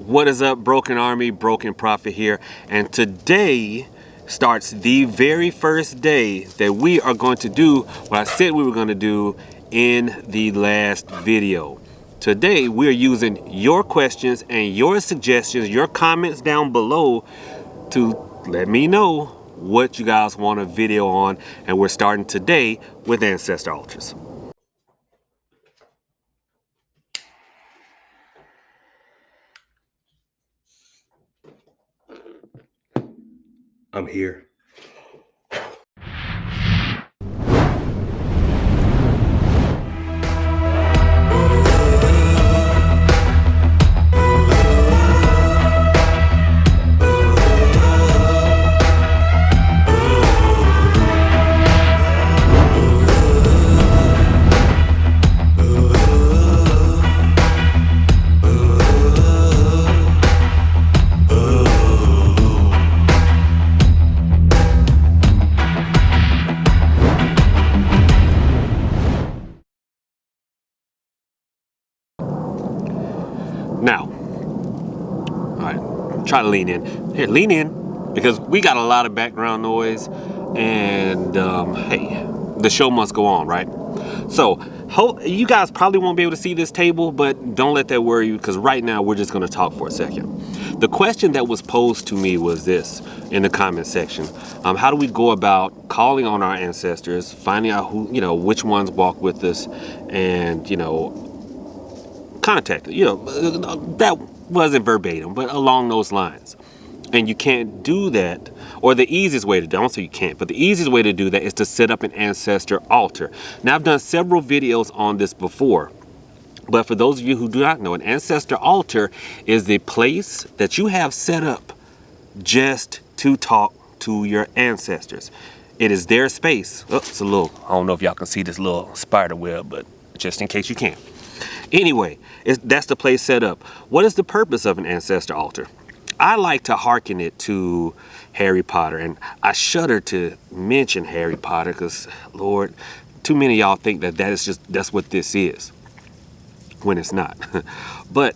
What is up, Broken Army, Broken Prophet here, and today starts the very first day that we are going to do what I said we were going to do in the last video. Today we are using your questions and your suggestions, your comments down below to let me know what you guys want a video on, and we're starting today with Ancestor altars. I'm here. Now, all right, try to lean in. Here, lean in, because we got a lot of background noise, and hey, the show must go on, right? So, you guys probably won't be able to see this table, but don't let that worry you, because right now we're just going to talk for a second. The question that was posed to me was this in the comment section: how do we go about calling on our ancestors, finding out who, which ones walk with us, and contact, that wasn't verbatim, but along those lines. And you can't do that, or the easiest way to do, I don't say you can't, but the easiest way to do that is to set up an ancestor altar. Now, I've done several videos on this before, but for those of you who do not know, an ancestor altar is the place that you have set up just to talk to your ancestors. It is their space. Oh, it's a little, I don't know if y'all can see this little spider web, but just in case you can. Anyway, that's the place set up. What is the purpose of an ancestor altar? I like to hearken it to Harry Potter, and I shudder to mention Harry Potter because, Lord, too many of y'all think that's what this is, when it's not. But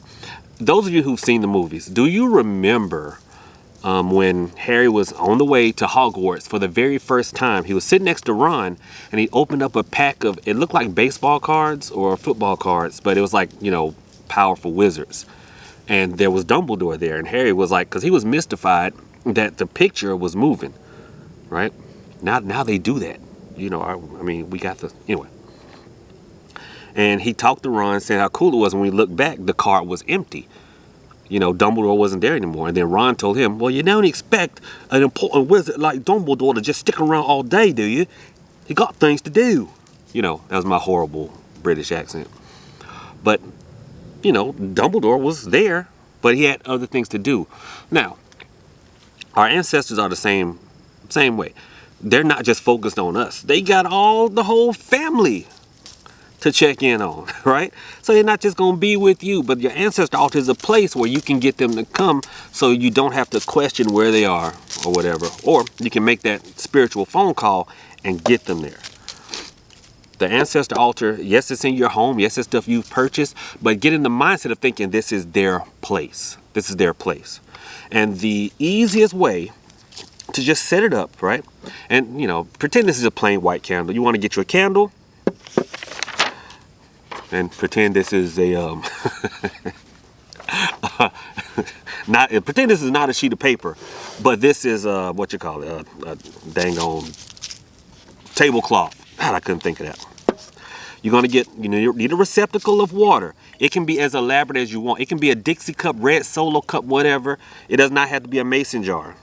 those of you who've seen the movies, do you remember when Harry was on the way to Hogwarts for the very first time? He was sitting next to Ron, and he opened up a pack of, it looked like baseball cards or football cards, but it was like, powerful wizards. And there was Dumbledore there, and Harry was like, because he was mystified that the picture was moving, right? Now they do that. We got the, anyway. And he talked to Ron, saying how cool it was. When we looked back, the card was empty. Dumbledore wasn't there anymore. And then Ron told him, well, you don't expect an important wizard like Dumbledore to just stick around all day, do you? He got things to do. That was my horrible British accent. But, Dumbledore was there, but he had other things to do. Now, our ancestors are the same way. They're not just focused on us. They got the whole family to check in on, right? So they're not just going to be with you, but your ancestor altar is a place where you can get them to come, so you don't have to question where they are or whatever. Or you can make that spiritual phone call and get them there. The ancestor altar, yes, it's in your home. Yes, it's stuff you've purchased, but get in the mindset of thinking this is their place. This is their place. And the easiest way to just set it up, right? And, pretend this is a plain white candle. You want to get you a candle, and pretend this is a pretend this is not a sheet of paper, but this is what you call it, a dang on tablecloth. God, I couldn't think of that. You're gonna get, you need a receptacle of water. It can be as elaborate as you want. It can be a Dixie cup, red Solo cup, whatever. It does not have to be a mason jar.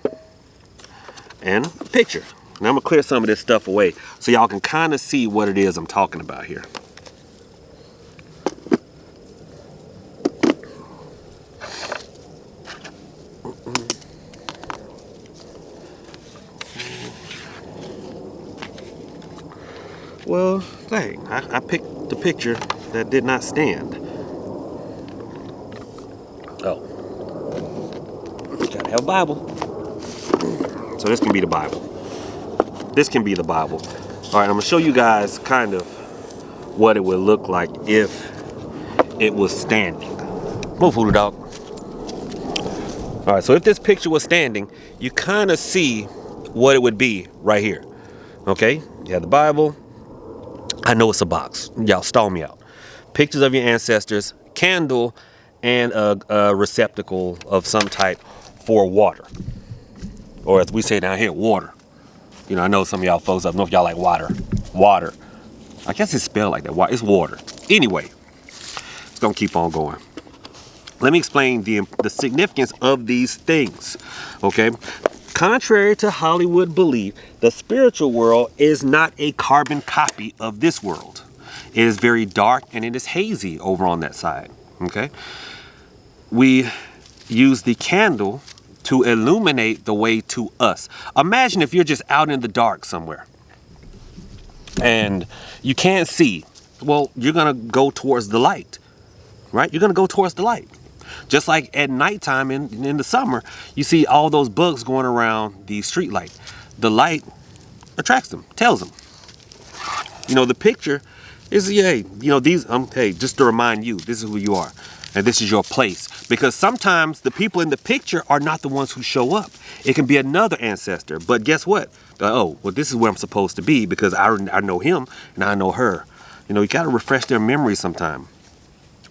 And a picture. Now I'm gonna clear some of this stuff away so y'all can kind of see what it is I'm talking about here. Well, dang, I picked the picture that did not stand. Oh. Gotta have a Bible. So this can be the Bible. This can be the Bible. All right, I'm gonna show you guys kind of what it would look like if it was standing. Move, Hoodoo dog. All right, so if this picture was standing, you kind of see what it would be right here. Okay, you have the Bible. I know it's a box. Y'all stall me out. Pictures of your ancestors, candle, and a receptacle of some type for water. Or as we say down here, water. You know, I know some of y'all folks up north, y'all like water. Water. I guess it's spelled like that. It's water. Anyway, it's gonna keep on going. Let me explain the significance of these things, okay? Contrary to Hollywood belief, the spiritual world is not a carbon copy of this world. It is very dark and it is hazy over on that side, okay? We use the candle to illuminate the way to us. Imagine if you're just out in the dark somewhere and you can't see. Well, you're gonna go towards the light, right? You're gonna go towards the light. Just like at nighttime in the summer, you see all those bugs going around the street light. The light attracts them, tells them. You know, the picture is, hey, you know, these, hey, just to remind you, this is who you are. And this is your place. Because sometimes the people in the picture are not the ones who show up. It can be another ancestor. But guess what? Oh, well, this is where I'm supposed to be because I know him and I know her. You know, you got to refresh their memory sometime.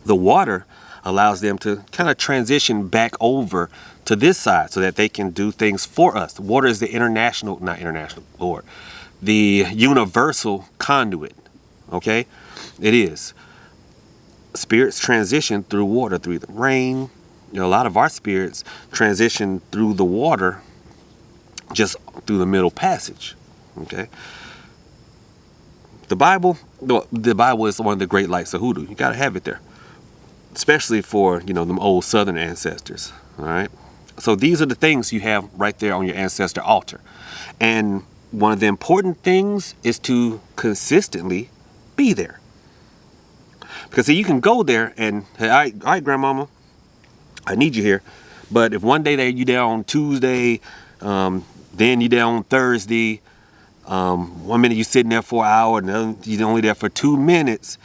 The water allows them to kind of transition back over to this side so that they can do things for us. The water is the the universal conduit, okay? It is. Spirits transition through water, through the rain. You know, a lot of our spirits transition through the water just through the middle passage, okay? The Bible is one of the great lights of Hoodoo. You got to have it there. Especially for, you know, them old southern ancestors, all right? So these are the things you have right there on your ancestor altar. And one of the important things is to consistently be there. Because see, you can go there and, hey, all right, grandmama, I need you here. But if one day you there on Tuesday, then you there on Thursday, 1 minute you're sitting there for an hour, and then you're only there for 2 minutes.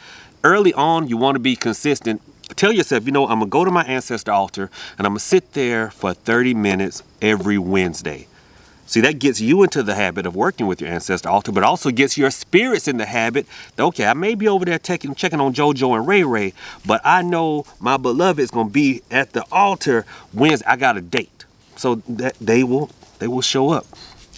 Early on, you want to be consistent. Tell yourself, you know, I'm going to go to my ancestor altar and I'm going to sit there for 30 minutes every Wednesday. See, that gets you into the habit of working with your ancestor altar, but also gets your spirits in the habit. Okay, I may be over there checking on JoJo and Ray Ray, but I know my beloved is going to be at the altar Wednesday. I got a date. So that they will show up.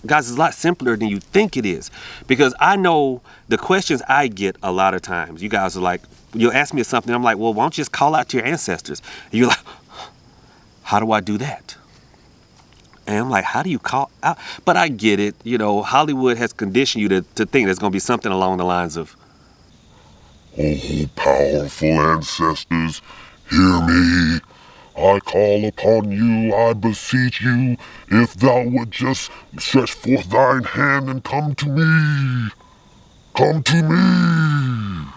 Guys, it's a lot simpler than you think it is. Because I know the questions I get a lot of times. You guys are like, you'll ask me something. I'm like, well, why don't you just call out to your ancestors? And you're like, how do I do that? And I'm like, how do you call out? But I get it. You know, Hollywood has conditioned you to think there's going to be something along the lines of, oh, powerful ancestors, hear me. I call upon you, I beseech you, if thou would just stretch forth thine hand and come to me. Come to me.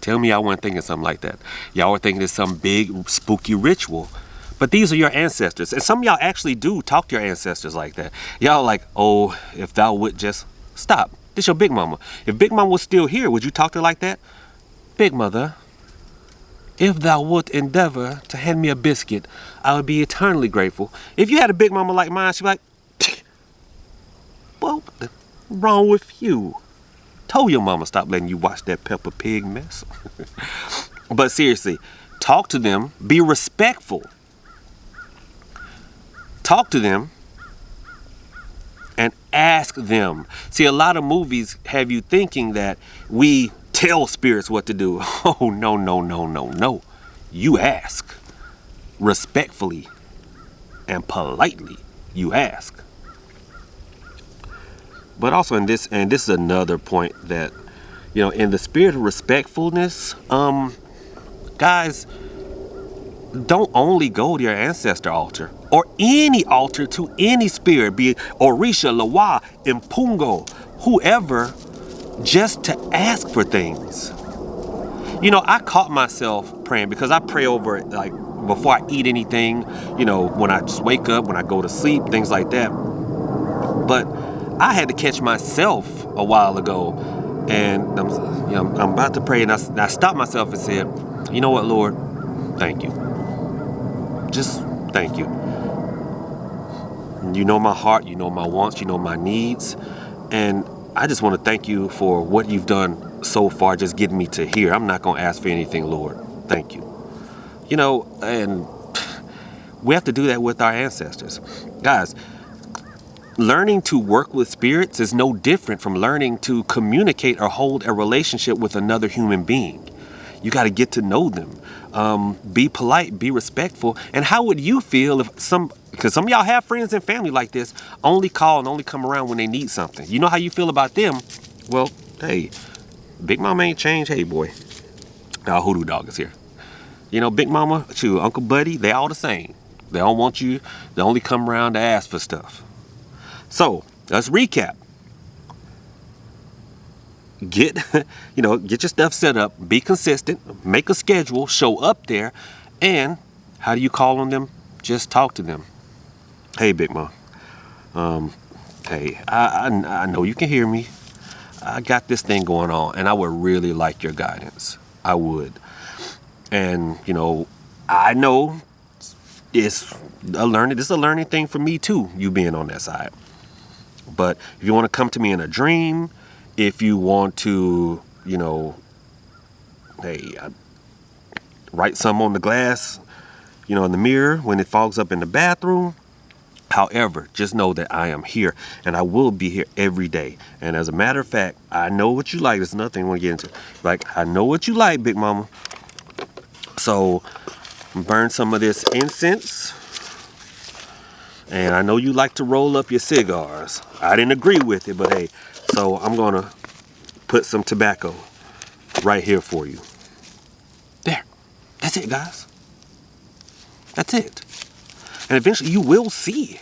Tell me y'all weren't thinking something like that. Y'all were thinking it's some big spooky ritual. But these are your ancestors. And some of y'all actually do talk to your ancestors like that. Y'all like, oh, if thou would just stop. This your big mama. If big mama was still here, would you talk to her like that? Big mother, if thou would endeavor to hand me a biscuit, I would be eternally grateful. If you had a big mama like mine, she'd be like, well, what's wrong with you? Told your mama stop letting you watch that Peppa Pig mess. But seriously, talk to them. Be respectful. Talk to them and ask them. See, a lot of movies have you thinking that we tell spirits what to do. Oh, no, no, no, no, no. You ask. Respectfully and politely, you ask. But also in this, and this is another point that, you know, in the spirit of respectfulness, guys, don't only go to your ancestor altar or any altar to any spirit, be it Orisha, Lawa, Impungo, whoever, just to ask for things. You know, I caught myself praying because I pray over it like before I eat anything, you know, when I just wake up, when I go to sleep, things like that. But I had to catch myself a while ago, and I'm about to pray, and I stopped myself and said, you know what, Lord, thank you. just thank you. You know my heart, you know my wants, you know my needs. And I just want to thank you for what you've done so far, just getting me to here. I'm not going to ask for anything, Lord. Thank you. You know, and we have to do that with our ancestors. Guys, learning to work with spirits is no different from learning to communicate or hold a relationship with another human being. You got to get to know them. Be polite, be respectful. And how would you feel if because some of y'all have friends and family like this, only call and only come around when they need something. You know how you feel about them? Well, hey, Big Mama ain't changed. Hey, boy, our Hoodoo dog is here. You know, Big Mama, shoot, Uncle Buddy, they all the same. They don't want you. They only come around to ask for stuff. So let's recap. Get your stuff set up, be consistent, make a schedule, show up there, and how do you call on them? Just talk to them. Hey, Big Mom. Hey, I know you can hear me. I got this thing going on, and I would really like your guidance. I would. And, I know it's a learning thing for me too, you being on that side. But if you want to come to me in a dream, if you want to, hey, write something on the glass, in the mirror when it fogs up in the bathroom. However, just know that I am here and I will be here every day. And as a matter of fact, I know what you like. There's nothing I want to get into. Like, I know what you like, Big Mama. So burn some of this incense. And I know you like to roll up your cigars. I didn't agree with it, but hey, so I'm going to put some tobacco right here for you. There. That's it, guys. That's it. And eventually you will see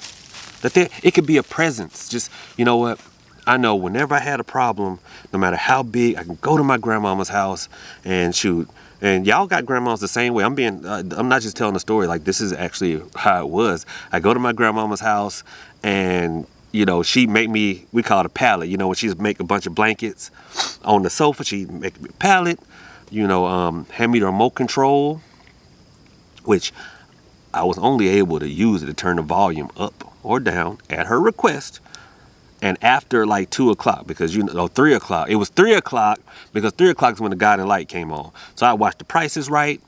that it could be a presence. Just, you know what? I know whenever I had a problem, no matter how big, I can go to my grandmama's house and shoot. And y'all got grandmas the same way. I'm not just telling a story. Like, this is actually how it was. I go to my grandmama's house and, she make me, we call it a pallet. When she'd make a bunch of blankets on the sofa, she'd make a pallet, hand me the remote control, which I was only able to use it to turn the volume up or down at her request. And after like 2 o'clock, because 3 o'clock, it was 3 o'clock because 3 o'clock is when the Guiding Light came on. So I watched The Price is Right.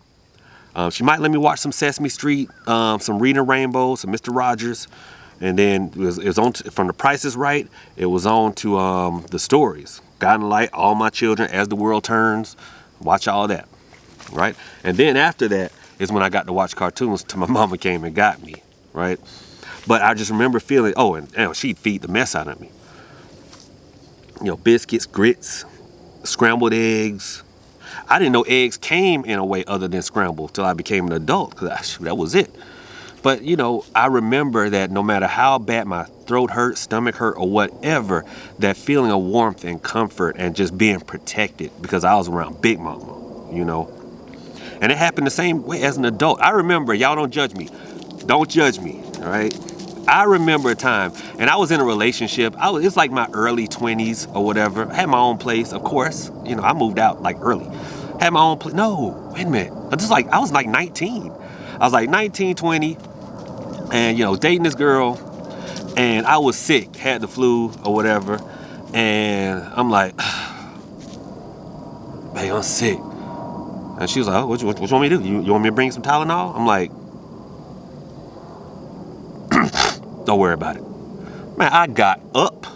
She might let me watch some Sesame Street, some Reading Rainbow, some Mr. Rogers. And then it was on from The Price is Right. It was on to the stories. Guiding Light, All My Children, As the World Turns. Watch all that, right? And then after that is when I got to watch cartoons till my mama came and got me, right? But I just remember feeling, and she'd feed the mess out of me. Biscuits, grits, scrambled eggs. I didn't know eggs came in a way other than scrambled till I became an adult, because that was it. But, I remember that no matter how bad my throat hurt, stomach hurt, or whatever, that feeling of warmth and comfort and just being protected because I was around Big Mama, And it happened the same way as an adult. I remember, y'all don't judge me. Don't judge me, all right? I remember a time, and I was in a relationship. It's like my early 20s or whatever. I had my own place, of course. I moved out like early. Had my own place. No, wait a minute. I was like 19. I was like 19, 20, and, dating this girl, and I was sick, had the flu or whatever, and I'm like, babe, I'm sick. And she was like, what you want me to do? You want me to bring some Tylenol? I'm like, don't worry about it. Man, I got up.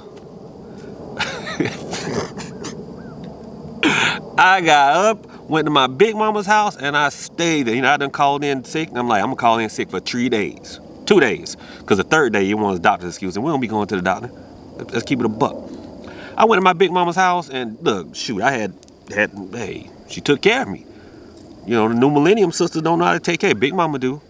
Went to my Big Mama's house, and I stayed there. I done called in sick, and I'm like, I'm going to call in sick for 3 days. 2 days. Because the third day, you want a doctor's excuse, and we don't be going to the doctor. Let's keep it a buck. I went to my Big Mama's house, and look, shoot, hey, she took care of me. The new millennium sisters don't know how to take care. Big Mama do.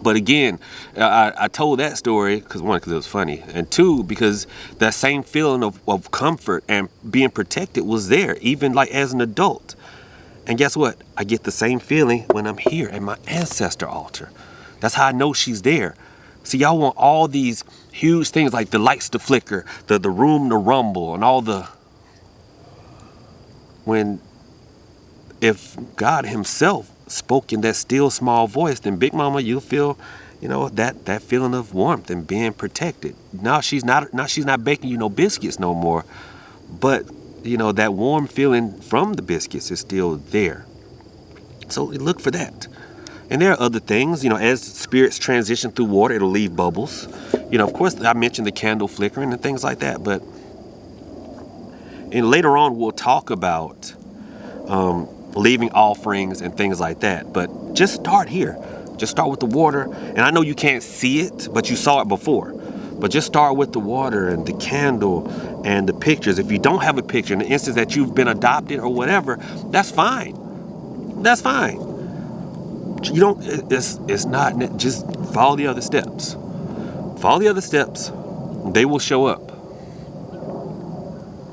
But again, I told that story because it was funny, and two, because that same feeling of comfort and being protected was there, even like as an adult. And guess what? I get the same feeling when I'm here at my ancestor altar. That's how I know she's there. See, y'all want all these huge things like the lights to flicker, the room to rumble, and all if God himself spoke in that still small voice, then Big Mama, you'll feel, that feeling of warmth and being protected. Now she's not baking you no biscuits no more, but that warm feeling from the biscuits is still there. So look for that. And there are other things, as spirits transition through water, it'll leave bubbles. Of course, I mentioned the candle flickering and things like that, but and later on we'll talk about leaving offerings and things like that. But just start here. Just start with the water. And I know you can't see it, but you saw it before. But just start with the water and the candle and the pictures. If you don't have a picture, in the instance that you've been adopted or whatever, that's fine. That's fine. It's not, just follow the other steps. Follow the other steps. They will show up.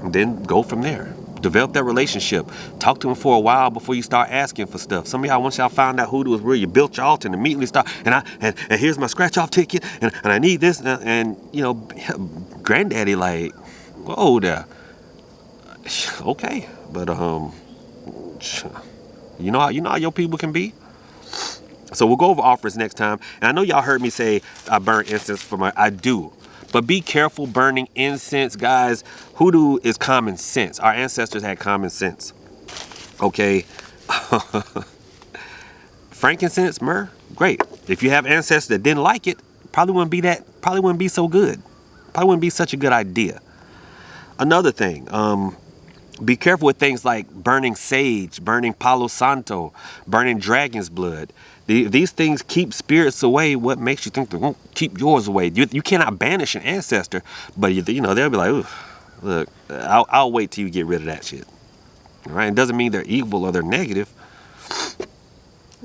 And then go from there. Develop that relationship. Talk to them for a while before you start asking for stuff. Some of y'all, once y'all found out Hoodoo was real, you built your altar and immediately start, and here's my scratch off ticket, and I need this, and granddaddy like, whoa there. Okay, but you know how your people can be. So we'll go over offers next time. And I know y'all heard me say I burn incense I do. But be careful burning incense, guys. Hoodoo is common sense. Our ancestors had common sense. Okay. Frankincense, myrrh, great. If you have ancestors that didn't like it, probably wouldn't be so good. Probably wouldn't be such a good idea. Another thing, be careful with things like burning sage, burning palo santo, burning dragon's blood. These things keep spirits away. What makes you think they won't keep yours away? You cannot banish an ancestor, but they'll be like, ooh, look, I'll wait till you get rid of that shit. All right, it doesn't mean they're evil or they're negative.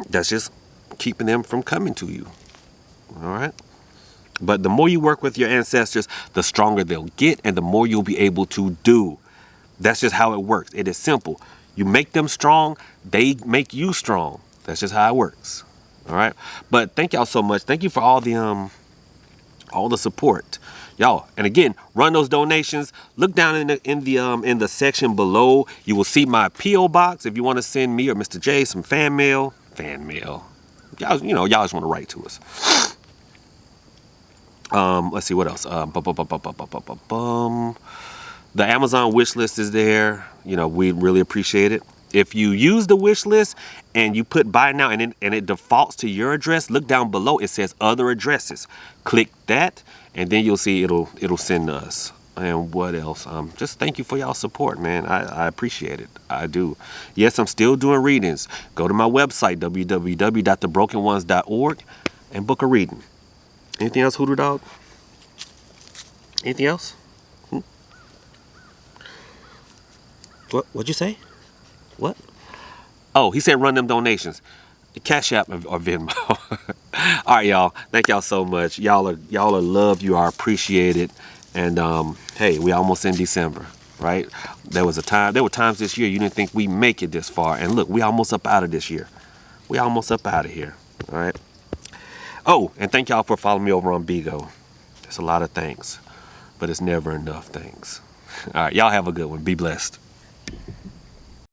That's just keeping them from coming to you. All right. But the more you work with your ancestors, the stronger they'll get, and the more you'll be able to do. That's just how it works. It is simple. You make them strong, they make you strong. That's just how it works. All right. But thank y'all so much. Thank you for all the support, y'all. And again, run those donations. Look down in the section below. You will see my P.O. box if you want to send me or Mr. J some fan mail. Y'all just want to write to us. Let's see what else. The Amazon wish list is there. We really appreciate it. If you use the wish list and you put buy now and it defaults to your address, look down below. It says other addresses. Click that and then you'll see it'll send us. And what else? Just thank you for y'all support, man. I appreciate it. I do. Yes, I'm still doing readings. Go to my website, www.thebrokeenones.org, and book a reading. Anything else, Hoodoo Dog? Anything else? What'd you say? What? Oh, he said run them donations. Cash App or Venmo. All right, y'all. Thank y'all so much. Y'all are loved. You are appreciated. And hey, we almost in December, right? There were times this year you didn't think we make it this far. And look, we almost up out of this year. We almost up out of here. All right. Oh, and thank y'all for following me over on Bigo. There's a lot of thanks, but it's never enough thanks. All right, y'all have a good one. Be blessed.